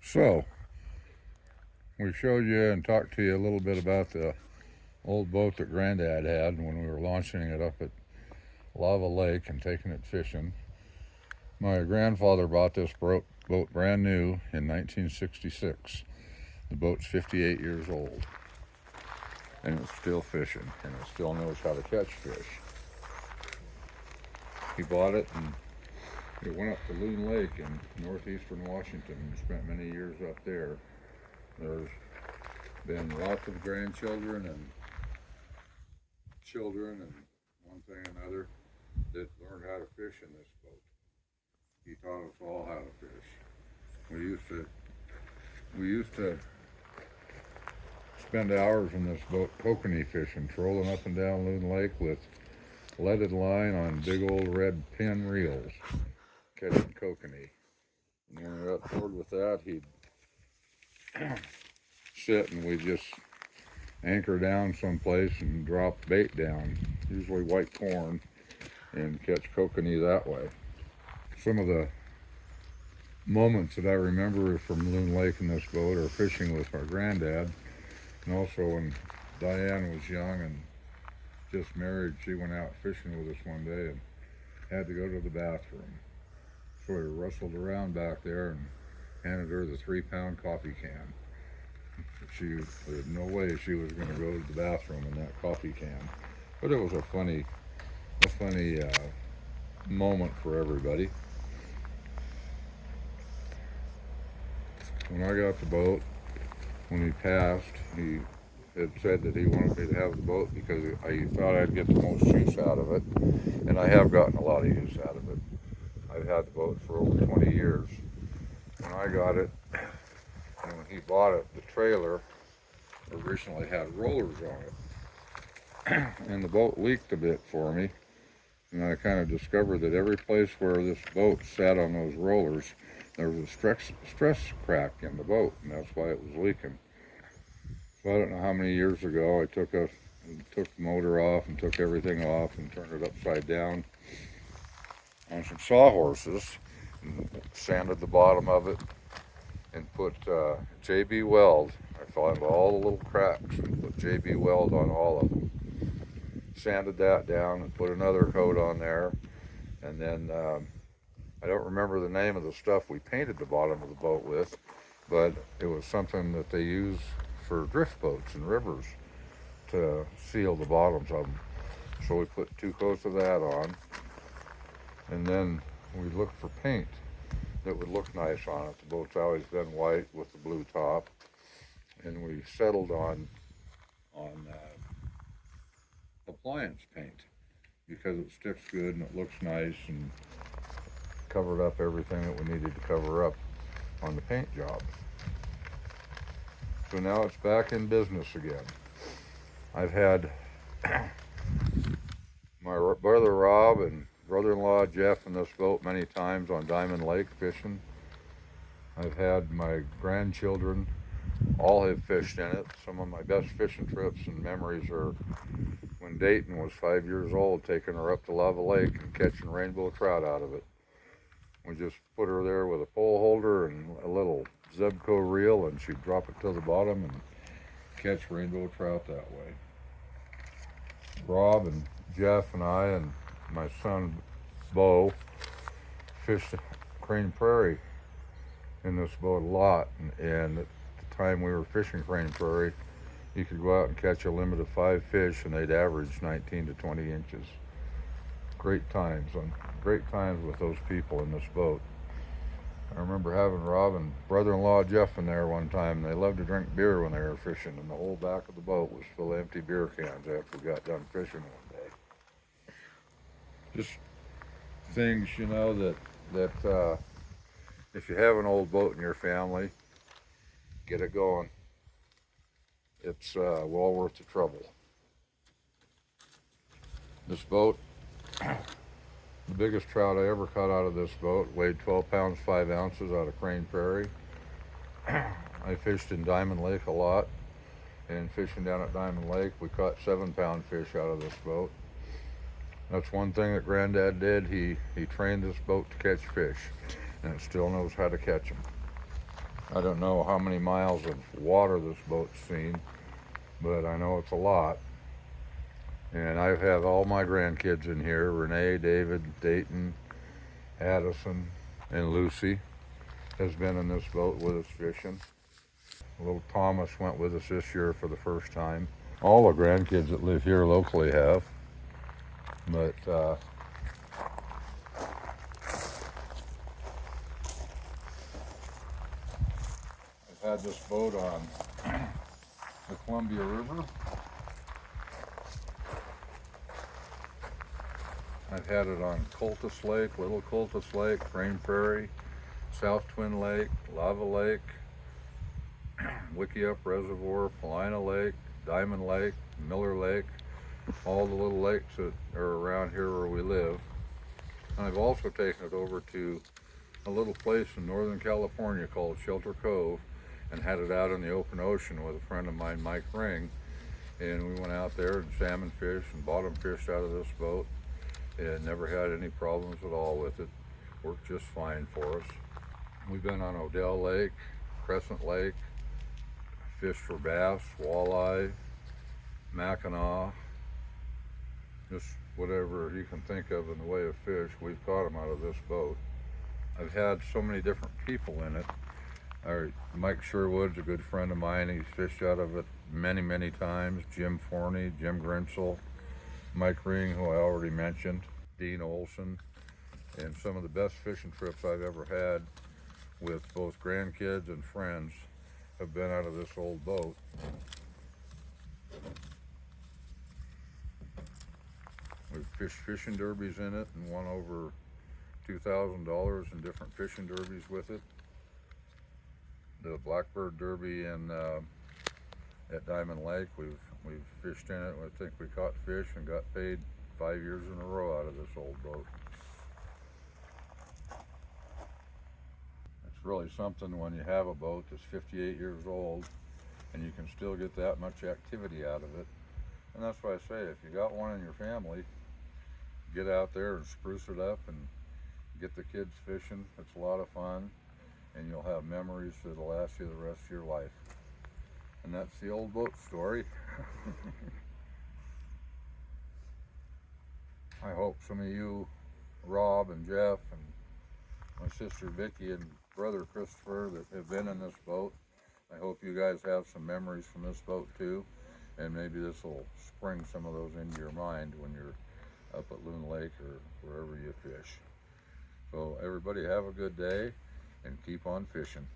So, we showed you and talked to you a little bit about the old boat that Granddad had when we were launching it up at Lava Lake and taking it fishing. My grandfather bought this boat brand new in 1966. The boat's 58 years old, and it's still fishing, and it still knows how to catch fish. He bought it, and it went up to Loon Lake in northeastern Washington and spent many years up there. There's been lots of grandchildren and children and one thing and another that learned how to fish in this boat. He taught us all how to fish. We used to spend hours in this boat kokanee fishing, trolling up and down Loon Lake with leaded line on big old red pin reels, catching kokanee. And when we got bored with that, he'd sit and we'd just anchor down someplace and drop bait down, usually white corn, and catch kokanee that way. Some of the moments that I remember from Loon Lake in this boat are fishing with my granddad, and also when Diane was young and just married, she went out fishing with us one day and had to go to the bathroom. So we rustled around back there and handed her the 3-pound coffee can. There was no way she was going to go to the bathroom in that coffee can. But it was a funny moment for everybody. When I got the boat, when he passed, he had said that he wanted me to have the boat because he thought I'd get the most use out of it, and I have gotten a lot of use out of it. I've had the boat for over 20 years. When I got it, and when he bought it, the trailer originally had rollers on it, and the boat leaked a bit for me, and I kind of discovered that every place where this boat sat on those rollers, there was a stress crack in the boat, and that's why it was leaking. So I don't know how many years ago I took the motor off and took everything off and turned it upside down on some sawhorses and sanded the bottom of it and put JB Weld. I found all the little cracks and put JB Weld on all of them. Sanded that down and put another coat on there, and then I don't remember the name of the stuff we painted the bottom of the boat with, but it was something that they use for drift boats and rivers to seal the bottoms of them. So we put 2 coats of that on, and then we looked for paint that would look nice on it. The boat's always been white with the blue top, and we settled on appliance paint because it sticks good and it looks nice and covered up everything that we needed to cover up on the paint job. So now it's back in business again. I've had my brother Rob and brother-in-law Jeff in this boat many times on Diamond Lake fishing. I've had my grandchildren all have fished in it. Some of my best fishing trips and memories are when Dayton was 5 years old, taking her up to Lava Lake and catching rainbow trout out of it. We just put her there with a pole holder and a little Zebco reel, and she'd drop it to the bottom and catch rainbow trout that way. Rob and Jeff and I and my son Bo fished Crane Prairie in this boat a lot, and at the time we were fishing Crane Prairie, you could go out and catch a limit of 5 fish, and they'd average 19 to 20 inches. Great times with those people in this boat. I remember having Rob and brother-in-law Jeff in there one time, and they loved to drink beer when they were fishing, and the whole back of the boat was full of empty beer cans after we got done fishing one day. Just things, that if you have an old boat in your family, get it going. It's well worth the trouble. This boat, the biggest trout I ever caught out of this boat weighed 12 pounds 5 ounces out of Crane Prairie. I fished in Diamond Lake a lot, and fishing down at Diamond Lake, we caught 7-pound fish out of this boat. That's one thing that Granddad did. He trained this boat to catch fish, and it still knows how to catch them. I don't know how many miles of water this boat's seen, but I know it's a lot. And I've had all my grandkids in here, Renee, David, Dayton, Addison, and Lucy has been in this boat with us fishing. Little Thomas went with us this year for the first time. All the grandkids that live here locally have. But I've had this boat on the Columbia River. I've had it on Cultus Lake, Little Cultus Lake, Crane Prairie, South Twin Lake, Lava Lake, Wickiup Reservoir, Paulina Lake, Diamond Lake, Miller Lake, all the little lakes that are around here where we live. And I've also taken it over to a little place in Northern California called Shelter Cove and had it out in the open ocean with a friend of mine, Mike Ring. And we went out there and salmon fished and bottom fished out of this boat. And never had any problems at all with it. Worked just fine for us. We've been on Odell Lake, Crescent Lake, fished for bass, walleye, Mackinaw, just whatever you can think of in the way of fish, we've caught them out of this boat. I've had so many different people in it. Mike Sherwood's a good friend of mine. He's fished out of it many, many times. Jim Forney, Jim Grinsell, Mike Ring, who I already mentioned, Dean Olson, and some of the best fishing trips I've ever had with both grandkids and friends have been out of this old boat. We've fished fishing derbies in it and won over $2,000 in different fishing derbies with it. The Blackbird Derby at Diamond Lake, we've fished in it. I think we caught fish and got paid 5 years in a row out of this old boat. It's really something when you have a boat that's 58 years old and you can still get that much activity out of it. And that's why I say, if you got one in your family, get out there and spruce it up and get the kids fishing. It's a lot of fun, and you'll have memories that'll last you the rest of your life. And that's the old boat story. I hope some of you, Rob and Jeff and my sister Vicki and brother Christopher that have been in this boat, I hope you guys have some memories from this boat too, and maybe this will spring some of those into your mind when you're up at Loon Lake or wherever you fish. So everybody have a good day and keep on fishing.